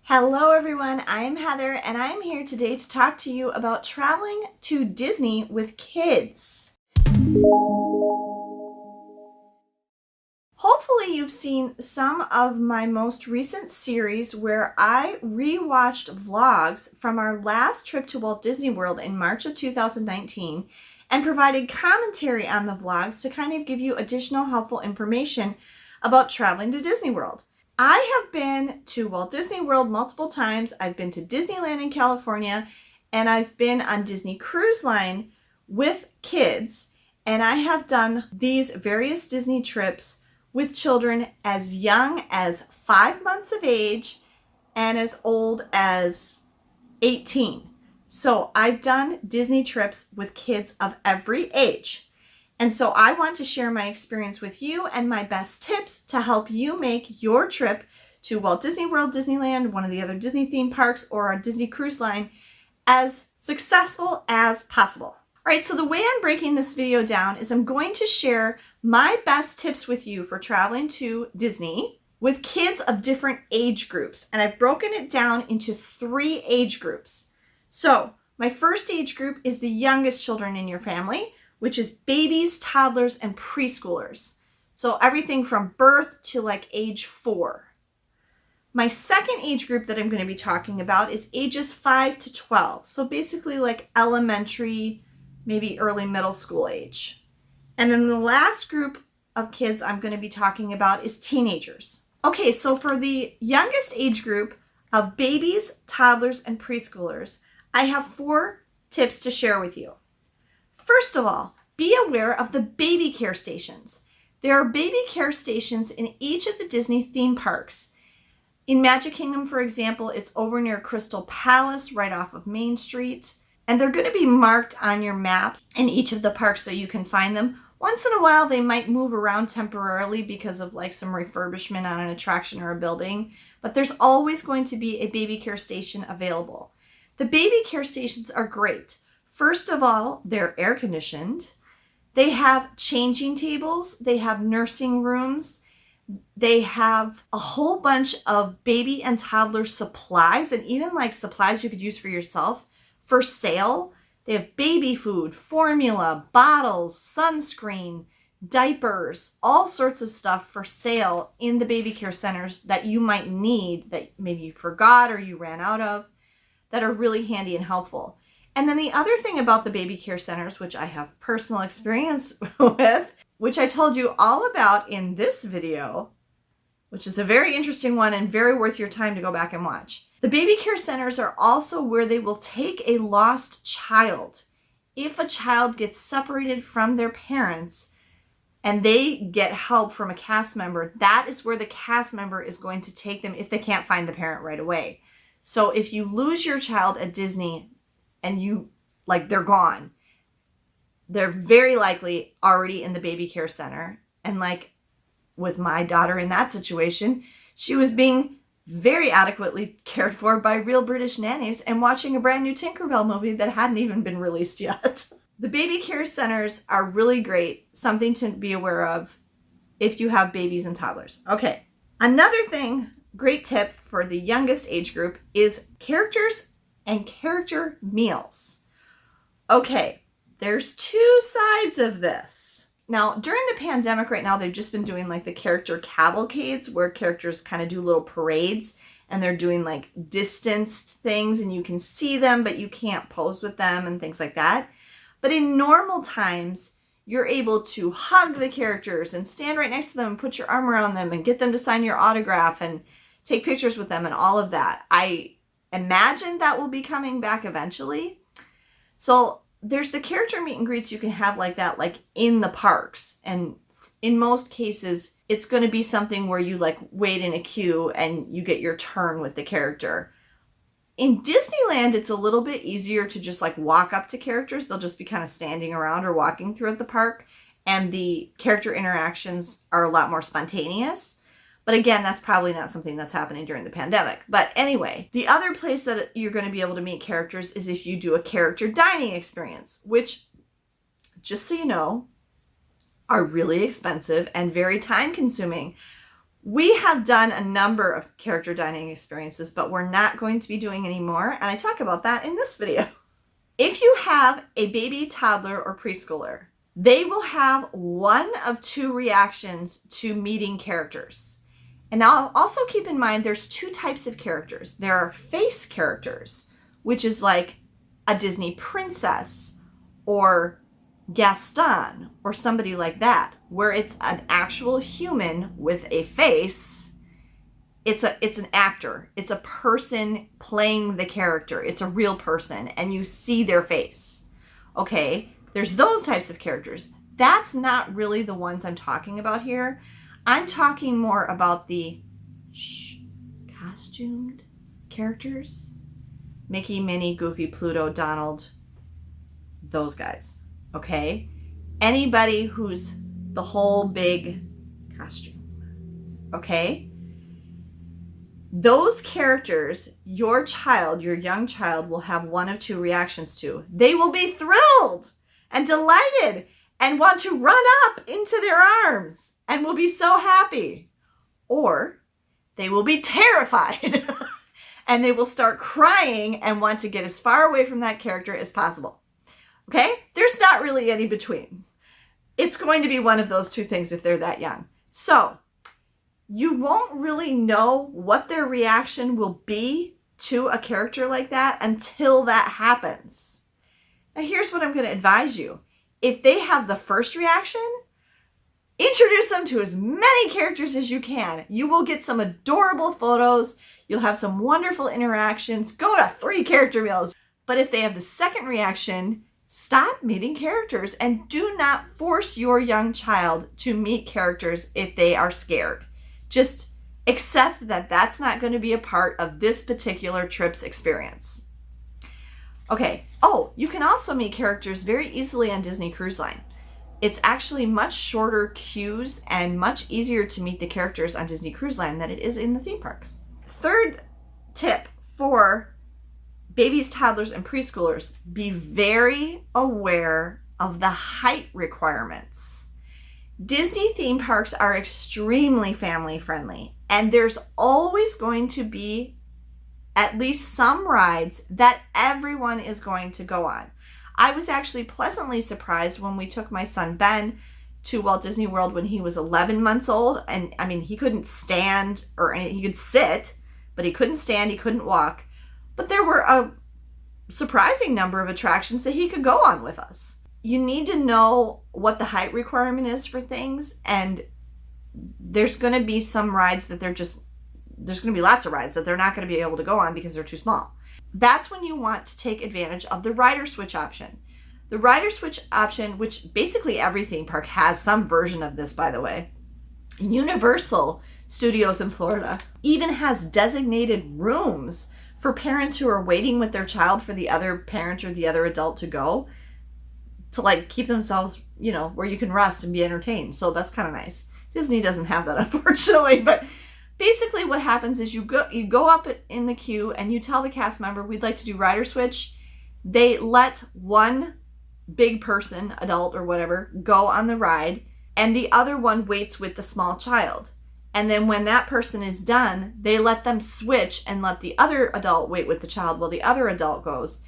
Hello everyone, I'm Heather and I'm here today to talk to you about traveling to Disney with kids. Hopefully you've seen some of my most recent series where I rewatched vlogs from our last trip to Walt Disney World in March of 2019 and provided commentary on the vlogs to kind of give you additional helpful information about traveling to Disney World. I have been to Walt Disney World multiple times. I've been to Disneyland in California, and I've been on Disney Cruise Line with kids, and I have done these various Disney trips with children as young as 5 months of age and as old as 18. So I've done Disney trips with kids of every age. And so I want to share my experience with you and my best tips to help you make your trip to Walt Disney World, Disneyland, one of the other Disney theme parks, or a Disney Cruise Line as successful as possible. All right, so the way I'm breaking this video down is I'm going to share my best tips with you for traveling to Disney with kids of different age groups. And I've broken it down into 3 age groups. So my first age group is the youngest children in your family, which is babies, toddlers, and preschoolers. So everything from birth to like age 4. My second age group that I'm going to be talking about is ages 5 to 12. So basically like elementary, maybe early middle school age. And then the last group of kids I'm going to be talking about is teenagers. Okay, so for the youngest age group of babies, toddlers, and preschoolers, I have 4 tips to share with you. First of all, be aware of the baby care stations. There are baby care stations in each of the Disney theme parks. In Magic Kingdom, for example, it's over near Crystal Palace, right off of Main Street. And they're going to be marked on your maps in each of the parks so you can find them. Once in a while, they might move around temporarily because of like some refurbishment on an attraction or a building. But there's always going to be a baby care station available. The baby care stations are great. First of all, they're air conditioned. They have changing tables. They have nursing rooms. They have a whole bunch of baby and toddler supplies and even like supplies you could use for yourself for sale. They have baby food, formula, bottles, sunscreen, diapers, all sorts of stuff for sale in the baby care centers that you might need that maybe you forgot or you ran out of that are really handy and helpful. And then the other thing about the baby care centers, which I have personal experience with, which I told you all about in this video, which is a very interesting one and very worth your time to go back and watch. The baby care centers are also where they will take a lost child. If a child gets separated from their parents and they get help from a cast member, that is where the cast member is going to take them if they can't find the parent right away. So if you lose your child at Disney, and they're gone, they're very likely already in the baby care center. And like with my daughter in that situation, she was being very adequately cared for by real British nannies and watching a brand new Tinkerbell movie that hadn't even been released yet. The baby care centers are really great, something to be aware of if you have babies and toddlers. Okay, another thing, great tip for the youngest age group is characters and character meals. Okay, there's 2 sides of this. Now, during the pandemic right now, they've just been doing like the character cavalcades where characters kind of do little parades and they're doing like distanced things and you can see them, but you can't pose with them and things like that. But in normal times, you're able to hug the characters and stand right next to them and put your arm around them and get them to sign your autograph and take pictures with them and all of that. I imagine that will be coming back eventually. So there's the character meet and greets you can have like that, like in the parks. And in most cases, it's going to be something where you like wait in a queue and you get your turn with the character. In Disneyland, it's a little bit easier to just like walk up to characters. They'll just be kind of standing around or walking throughout the park. And the character interactions are a lot more spontaneous. But again, that's probably not something that's happening during the pandemic. But anyway, the other place that you're going to be able to meet characters is if you do a character dining experience, which, just so you know, are really expensive and very time consuming. We have done a number of character dining experiences, but we're not going to be doing any more, and I talk about that in this video. If you have a baby, toddler, or preschooler, they will have one of two reactions to meeting characters. And I'll also keep in mind there's two types of characters. There are face characters, which is like a Disney princess or Gaston or somebody like that, where it's an actual human with a face. It's an actor. It's a person playing the character. It's a real person and you see their face. Okay, there's those types of characters. That's not really the ones I'm talking about here. I'm talking more about the costumed characters. Mickey, Minnie, Goofy, Pluto, Donald, those guys. Okay? Anybody who's the whole big costume. Okay? Those characters, your child, your young child, will have one of two reactions to. They will be thrilled and delighted and want to run up into their arms and will be so happy. Or they will be terrified and they will start crying and want to get as far away from that character as possible. Okay? There's not really any between. It's going to be one of those two things if they're that young. So, you won't really know what their reaction will be to a character like that until that happens. Now, here's what I'm going to advise you. If they have the first reaction, introduce them to as many characters as you can. You will get some adorable photos. You'll have some wonderful interactions. Go to 3 character meals. But if they have the second reaction, stop meeting characters and do not force your young child to meet characters if they are scared. Just accept that that's not going to be a part of this particular trip's experience. Okay. Oh, you can also meet characters very easily on Disney Cruise Line. It's actually much shorter queues and much easier to meet the characters on Disney Cruise Line than it is in the theme parks. Third tip for babies, toddlers, and preschoolers: be very aware of the height requirements. Disney theme parks are extremely family friendly, and there's always going to be at least some rides that everyone is going to go on. I was actually pleasantly surprised when we took my son Ben to Walt Disney World when he was 11 months old. And I mean, he couldn't stand or he could sit, but he couldn't stand, he couldn't walk. But there were a surprising number of attractions that he could go on with us. You need to know what the height requirement is for things, and there's going to be some rides that there's going to be lots of rides that they're not going to be able to go on because they're too small. That's when you want to take advantage of the rider switch option. The rider switch option, which basically every theme park has some version of this, by the way. Universal Studios in Florida even has designated rooms for parents who are waiting with their child for the other parent or the other adult to go, to like keep themselves, where you can rest and be entertained. So that's kind of nice. Disney doesn't have that, unfortunately, but basically what happens is you go up in the queue and you tell the cast member, we'd like to do rider switch. They let one big person, adult or whatever, go on the ride, and the other one waits with the small child. And then when that person is done, they let them switch and let the other adult wait with the child while the other adult goes,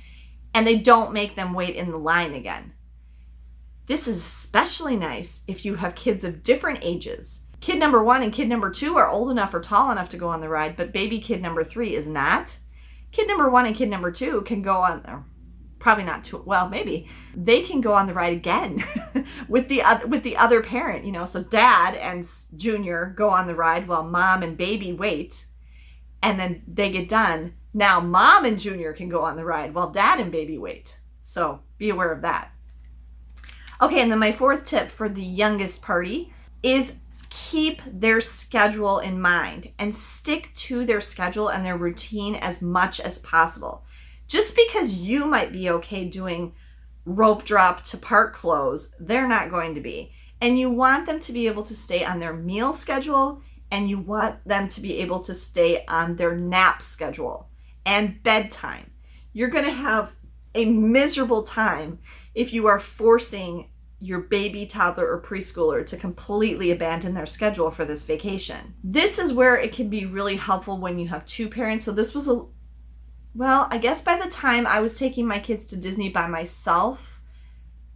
and they don't make them wait in the line again. This is especially nice if you have kids of different ages. Kid number 1 and kid number 2 are old enough or tall enough to go on the ride, but baby kid number 3 is not. Kid number 1 and kid number 2 can go on there. Probably not too well, maybe. They can go on the ride again with the other parent, so dad and junior go on the ride while mom and baby wait, and then they get done. Now mom and junior can go on the ride while dad and baby wait. So be aware of that. Okay, and then my fourth tip for the youngest party is keep their schedule in mind and stick to their schedule and their routine as much as possible. Just because you might be okay doing rope drop to park close, they're not going to be. And you want them to be able to stay on their meal schedule, and you want them to be able to stay on their nap schedule and bedtime. You're going to have a miserable time if you are forcing your baby, toddler, or preschooler to completely abandon their schedule for this vacation. This is where it can be really helpful when you have two parents. So this was I guess by the time I was taking my kids to Disney by myself,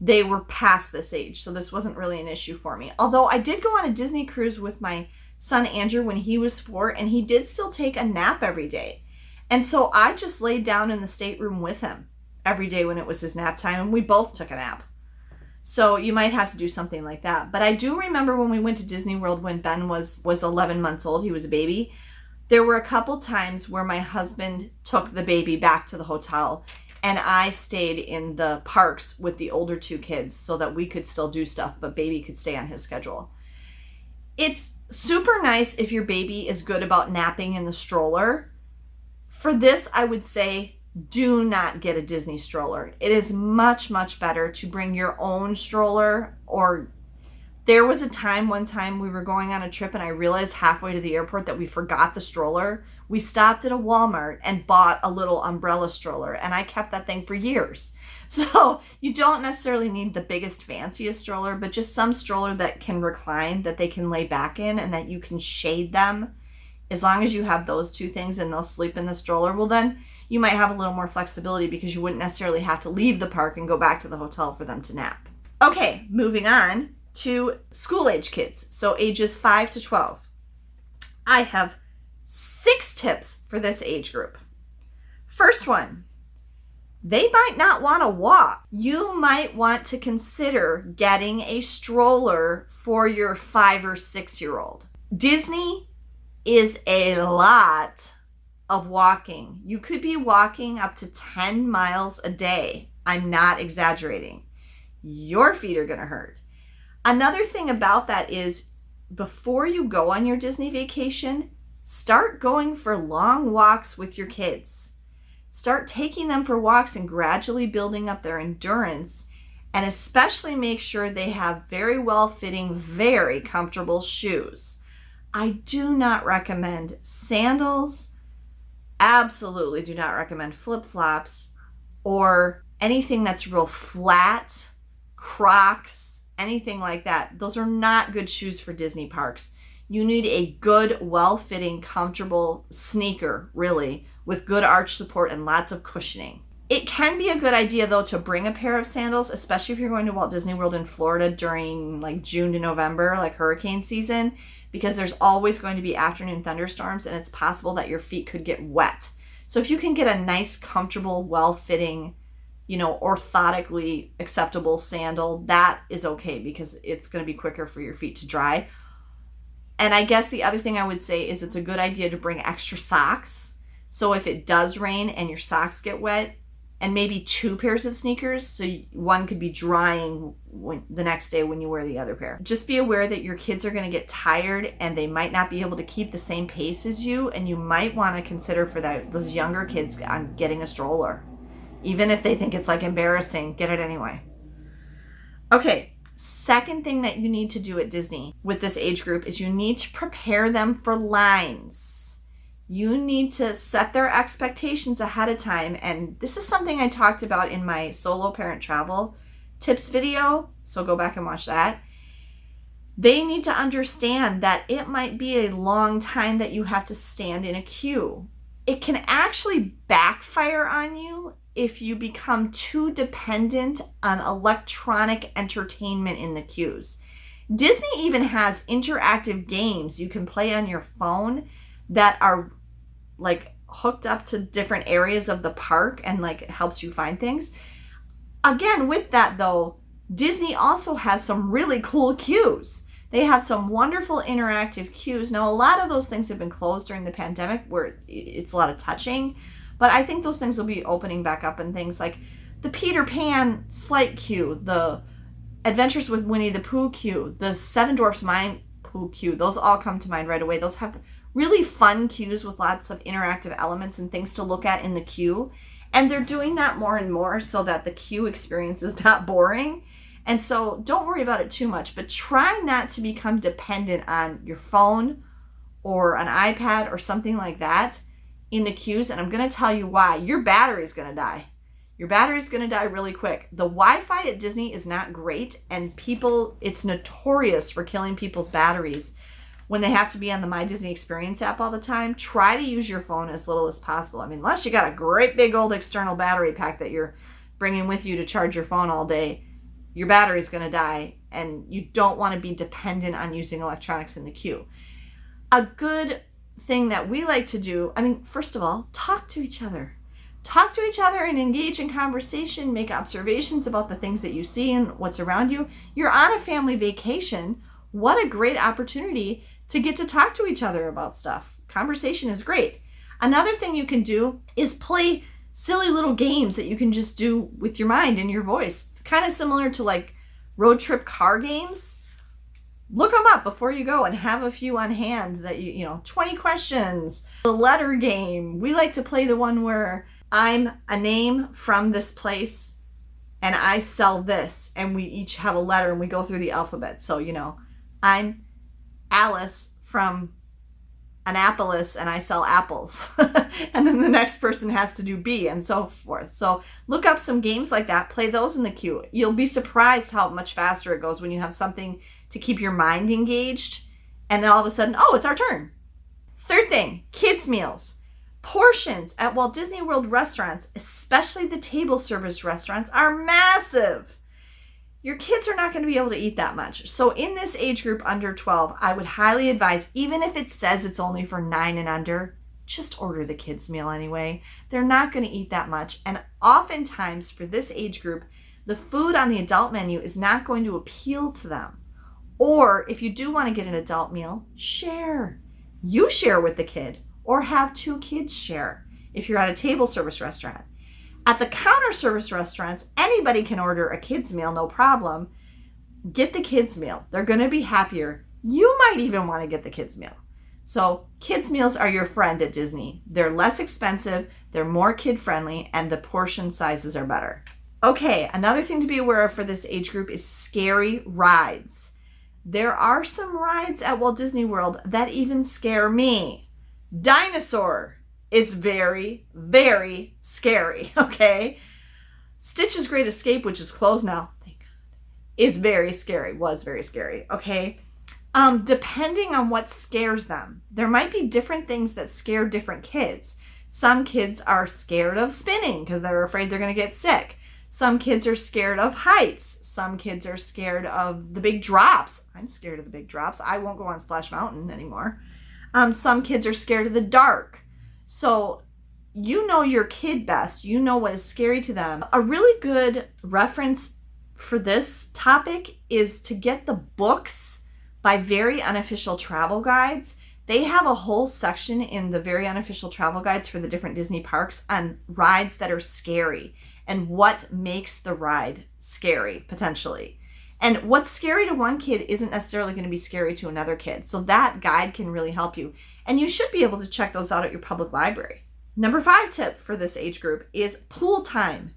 they were past this age. So this wasn't really an issue for me. Although I did go on a Disney cruise with my son Andrew when he was 4, and he did still take a nap every day. And so I just laid down in the stateroom with him every day when it was his nap time, and we both took a nap. So you might have to do something like that. But I do remember when we went to Disney World when Ben was 11 months old, he was a baby, there were a couple times where my husband took the baby back to the hotel and I stayed in the parks with the older 2 kids so that we could still do stuff, but baby could stay on his schedule. It's super nice if your baby is good about napping in the stroller. For this, I would say do not get a Disney stroller. It is much, much better to bring your own stroller. Or there was one time we were going on a trip and I realized halfway to the airport that we forgot the stroller. We stopped at a Walmart and bought a little umbrella stroller, and I kept that thing for years. So you don't necessarily need the biggest, fanciest stroller, but just some stroller that can recline, that they can lay back in, and that you can shade them. As long as you have those 2 things and they'll sleep in the stroller, well then you might have a little more flexibility because you wouldn't necessarily have to leave the park and go back to the hotel for them to nap. Okay, moving on to school-age kids, so ages 5 to 12. I have 6 tips for this age group. First one, they might not want to walk. You might want to consider getting a stroller for your 5 or 6-year-old. Disney is a lot of walking. You could be walking up to 10 miles a day. I'm not exaggerating. Your feet are going to hurt. Another thing about that is before you go on your Disney vacation, start going for long walks with your kids. Start taking them for walks and gradually building up their endurance, and especially make sure they have very well-fitting, very comfortable shoes. I do not recommend sandals, absolutely do not recommend flip-flops, or anything that's real flat, Crocs, anything like that. Those are not good shoes for Disney parks. You need a good, well-fitting, comfortable sneaker, really, with good arch support and lots of cushioning. It can be a good idea, though, to bring a pair of sandals, especially if you're going to Walt Disney World in Florida during like June to November, like hurricane season, because there's always going to be afternoon thunderstorms and it's possible that your feet could get wet. So if you can get a nice, comfortable, well-fitting, orthotically acceptable sandal, that is okay because it's going to be quicker for your feet to dry. And I guess the other thing I would say is it's a good idea to bring extra socks. So if it does rain and your socks get wet, and maybe 2 pairs of sneakers, so one could be drying the next day when you wear the other pair. Just be aware that your kids are going to get tired and they might not be able to keep the same pace as you, and you might want to consider for those younger kids on getting a stroller. Even if they think it's like embarrassing, get it anyway. Okay, second thing that you need to do at Disney with this age group is you need to prepare them for lines. You need to set their expectations ahead of time. And this is something I talked about in my solo parent travel tips video. So go back and watch that. They need to understand that it might be a long time that you have to stand in a queue. It can actually backfire on you if you become too dependent on electronic entertainment in the queues. Disney even has interactive games you can play on your phone that are like hooked up to different areas of the park and like it helps you find things. Again, with that though, Disney also has some really cool queues. They have some wonderful interactive queues. Now, a lot of those things have been closed during the pandemic where it's a lot of touching, but I think those things will be opening back up, and things like the Peter Pan's flight queue, the Adventures with Winnie the Pooh queue, the Seven Dwarfs Mine Pooh queue, those all come to mind right away. Those have really fun queues with lots of interactive elements and things to look at in the queue. And they're doing that more and more so that the queue experience is not boring. And so don't worry about it too much, but try not to become dependent on your phone or an iPad or something like that in the queues. And I'm going to tell you why. Your battery is going to die. your battery's going to die really quick. The Wi-Fi at Disney is not great, and it's notorious for killing people's batteries when they have to be on the My Disney Experience app all the time. Try to use your phone as little as possible. I mean, unless you got a great big old external battery pack that you're bringing with you to charge your phone all day, your battery's going to die, and you don't want to be dependent on using electronics in the queue. A good thing that we like to do, first of all, talk to each other. Talk to each other and engage in conversation, make observations about the things that you see and what's around you. You're on a family vacation. What a great opportunity to get to talk to each other about stuff. Conversation is great. Another thing you can do is play silly little games that you can just do with your mind and your voice. It's kind of similar to like road trip car games. Look them up before you go and have a few on hand that 20 questions. The letter game. We like to play the one where I'm a name from this place and I sell this, and we each have a letter and we go through the alphabet. So, I'm Alice from Annapolis and I sell apples. And then the next person has to do B and so forth. So look up some games like that. Play those in the queue. You'll be surprised how much faster it goes when you have something to keep your mind engaged. And then all of a sudden, oh, it's our turn. Third thing, kids' meals. Portions at Walt Disney World restaurants, especially the table service restaurants, are massive. Your kids are not going to be able to eat that much. So in this age group under 12, I would highly advise, even if it says it's only for 9 and under, just order the kids' meal anyway. They're not going to eat that much. And oftentimes for this age group, the food on the adult menu is not going to appeal to them. Or if you do want to get an adult meal, share. You share with the kid, or have 2 kids share if you're at a table service restaurant. At the counter service restaurants, anybody can order a kid's meal, no problem. Get the kids' meal. They're going to be happier. You might even want to get the kids' meal. So kids' meals are your friend at Disney. They're less expensive, they're more kid-friendly, and the portion sizes are better. Okay, another thing to be aware of for this age group is scary rides. There are some rides at Walt Disney World that even scare me. Dinosaur is very, very scary, okay? Stitch's Great Escape, which is closed now, thank God, is very scary, was very scary, okay? Depending on what scares them, there might be different things that scare different kids. Some kids are scared of spinning because they're afraid they're going to get sick. Some kids are scared of heights. Some kids are scared of the big drops. I'm scared of the big drops. I won't go on Splash Mountain anymore. Some kids are scared of the dark. So you know your kid best. You know what is scary to them. A really good reference for this topic is to get the books by Very Unofficial Travel Guides. They have a whole section in the Very Unofficial Travel Guides for the different Disney parks on rides that are scary and what makes the ride scary, potentially. And what's scary to one kid isn't necessarily going to be scary to another kid. So that guide can really help you. And you should be able to check those out at your public library. Number 5 tip for this age group is pool time.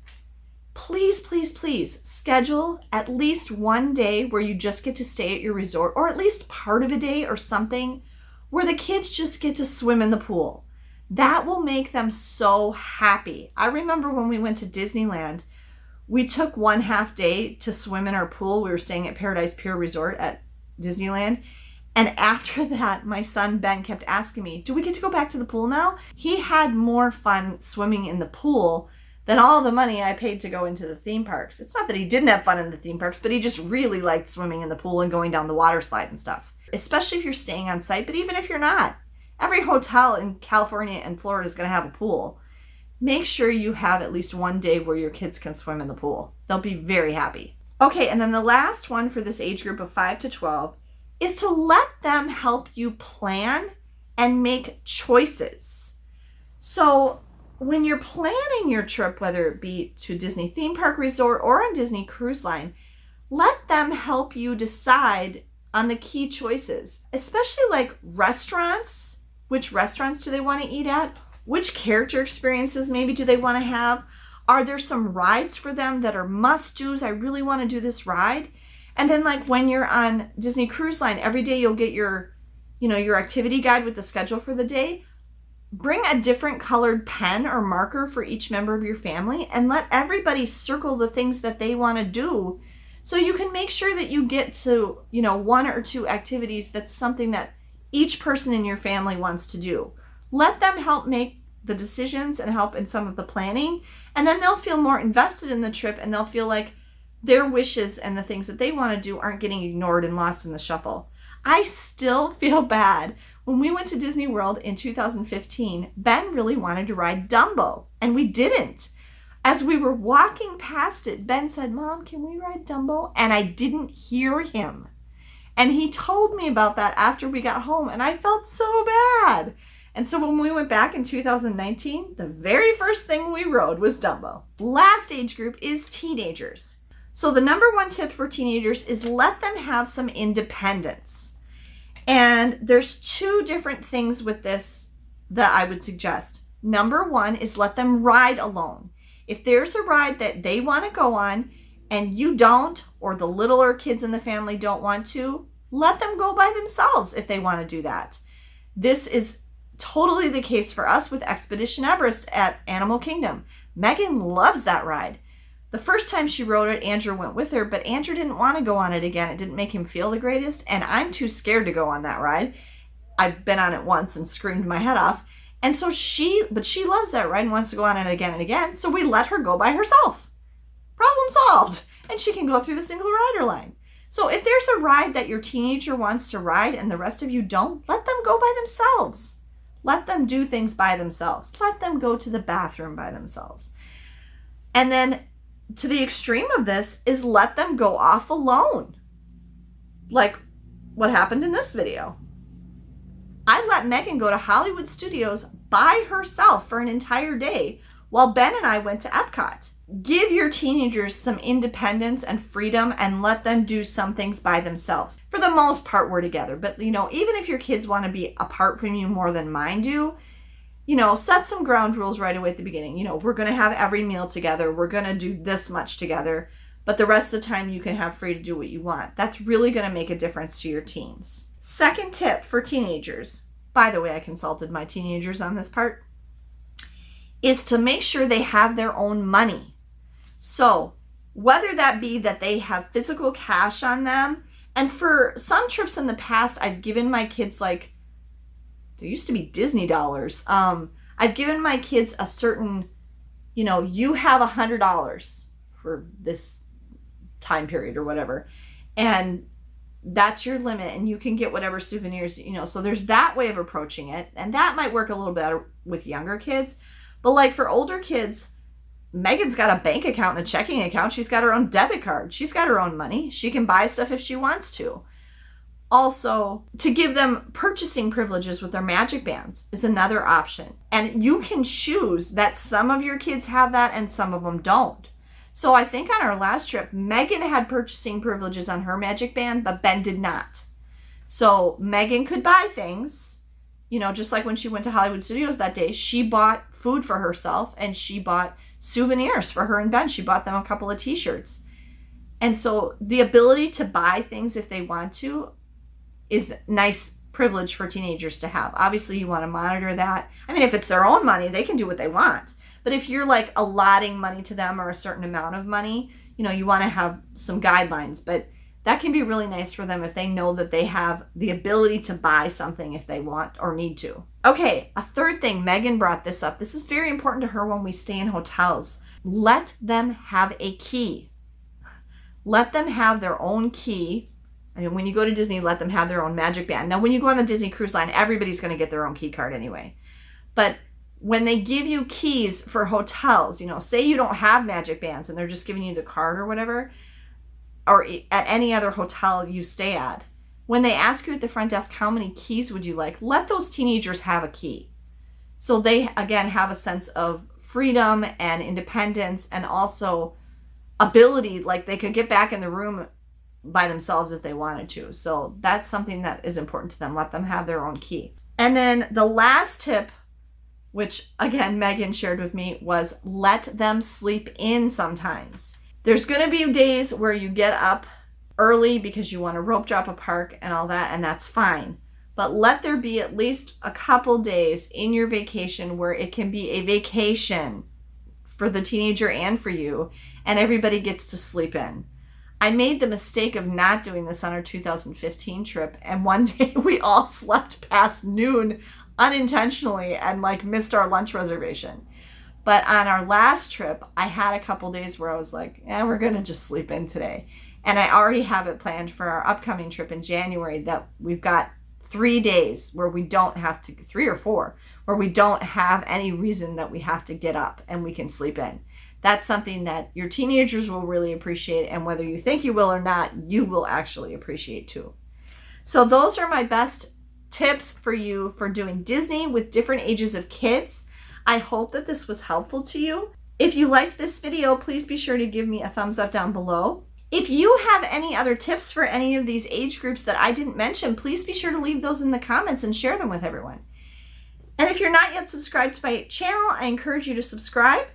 Please, please, please schedule at least one day where you just get to stay at your resort, or at least part of a day or something where the kids just get to swim in the pool. That will make them so happy. I remember when we went to Disneyland, we took 1/2 day to swim in our pool. We were staying at Paradise Pier Resort at Disneyland. And after that, my son Ben kept asking me, do we get to go back to the pool now? He had more fun swimming in the pool than all the money I paid to go into the theme parks. It's not that he didn't have fun in the theme parks, but he just really liked swimming in the pool and going down the water slide and stuff. Especially if you're staying on site, but even if you're not. Every hotel in California and Florida is going to have a pool. Make sure you have at least one day where your kids can swim in the pool. They'll be very happy. Okay, and then the last one for this age group of 5 to 12 is to let them help you plan and make choices. So when you're planning your trip, whether it be to Disney theme park resort or on Disney Cruise Line, let them help you decide on the key choices, especially like restaurants. Which restaurants do they want to eat at? Which character experiences maybe do they want to have? Are there some rides for them that are must-dos? I really want to do this ride. And then like when you're on Disney Cruise Line, every day you'll get your activity guide with the schedule for the day. bring a different colored pen or marker for each member of your family and let everybody circle the things that they want to do, so you can make sure that you get to, one or two activities that's something that each person in your family wants to do. Let them help make the decisions and help in some of the planning, and then they'll feel more invested in the trip, and they'll feel like their wishes and the things that they want to do aren't getting ignored and lost in the shuffle. I still feel bad. When we went to Disney World in 2015, Ben really wanted to ride Dumbo, and we didn't. As we were walking past it, Ben said, "Mom, can we ride Dumbo?" And I didn't hear him. And he told me about that after we got home, and I felt so bad. And so when we went back in 2019, the very first thing we rode was Dumbo. Last age group is teenagers. So the number one tip for teenagers is let them have some independence. And there's two different things with this that I would suggest. Number one is let them ride alone. If there's a ride that they want to go on and you don't, or the littler kids in the family don't want to, let them go by themselves if they want to do that. This is totally the case for us with Expedition Everest at Animal Kingdom. Megan loves that ride. The first time she rode it, Andrew went with her, but Andrew didn't want to go on it again. It didn't make him feel the greatest, and I'm too scared to go on that ride. I've been on it once and screamed my head off. And so she loves that ride and wants to go on it again and again, so we let her go by herself. Problem solved. And she can go through the single rider line. So if there's a ride that your teenager wants to ride and the rest of you don't, let them go by themselves. Let them do things by themselves. Let them go to the bathroom by themselves. And then to the extreme of this is let them go off alone. Like what happened in this video. I let Megan go to Hollywood Studios by herself for an entire day while Ben and I went to Epcot. Give your teenagers some independence and freedom and let them do some things by themselves. For the most part, we're together. But, even if your kids want to be apart from you more than mine do, set some ground rules right away at the beginning. We're going to have every meal together. We're going to do this much together. But the rest of the time, you can have free to do what you want. That's really going to make a difference to your teens. Second tip for teenagers, by the way, I consulted my teenagers on this part, is to make sure they have their own money. So whether that be that they have physical cash on them, and for some trips in the past, I've given my kids there used to be Disney dollars. I've given my kids a certain, you have $100 for this time period or whatever. And that's your limit, and you can get whatever souvenirs, so there's that way of approaching it. And that might work a little better with younger kids. But for older kids, Megan's got a bank account and a checking account. She's got her own debit card. She's got her own money. She can buy stuff if she wants to. Also, to give them purchasing privileges with their magic bands is another option. And you can choose that some of your kids have that and some of them don't. So I think on our last trip, Megan had purchasing privileges on her magic band, but Ben did not. So Megan could buy things, just like when she went to Hollywood Studios that day, she bought food for herself and she bought souvenirs for her and Ben. She bought them a couple of t-shirts. And so the ability to buy things if they want to is nice privilege for teenagers to have. Obviously, you want to monitor that. If it's their own money, they can do what they want. But if you're allotting money to them or a certain amount of money, you want to have some guidelines. But that can be really nice for them if they know that they have the ability to buy something if they want or need to. Okay, a third thing, Megan brought this up. This is very important to her when we stay in hotels. Let them have a key. Let them have their own key. When you go to Disney, let them have their own magic band. Now, when you go on the Disney Cruise Line, everybody's going to get their own key card anyway. But when they give you keys for hotels, say you don't have magic bands and they're just giving you the card or whatever, or at any other hotel you stay at, when they ask you at the front desk, how many keys would you like? Let those teenagers have a key. So they, again, have a sense of freedom and independence and also ability, they could get back in the room by themselves if they wanted to. So that's something that is important to them. Let them have their own key. And then the last tip, which again, Megan shared with me, was let them sleep in sometimes. There's going to be days where you get up early because you want to rope drop a park and all that, and that's fine. but let there be at least a couple days in your vacation where it can be a vacation for the teenager and for you, and everybody gets to sleep in. I made the mistake of not doing this on our 2015 trip, and one day we all slept past noon unintentionally and like missed our lunch reservation. But on our last trip, I had a couple days where I was like, we're going to just sleep in today. And I already have it planned for our upcoming trip in January that we've got 3 days where we don't have to, 3 or 4, where we don't have any reason that we have to get up and we can sleep in. That's something that your teenagers will really appreciate, and whether you think you will or not, you will actually appreciate too. So those are my best tips for you for doing Disney with different ages of kids. I hope that this was helpful to you. If you liked this video, please be sure to give me a thumbs up down below. If you have any other tips for any of these age groups that I didn't mention, please be sure to leave those in the comments and share them with everyone. And if you're not yet subscribed to my channel, I encourage you to subscribe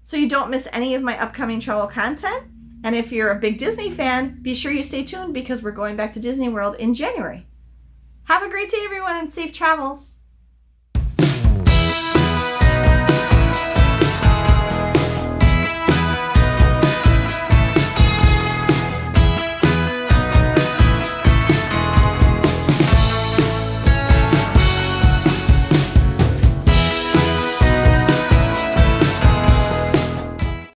so you don't miss any of my upcoming travel content. And if you're a big Disney fan, be sure you stay tuned because we're going back to Disney World in January. Have a great day, everyone, and safe travels.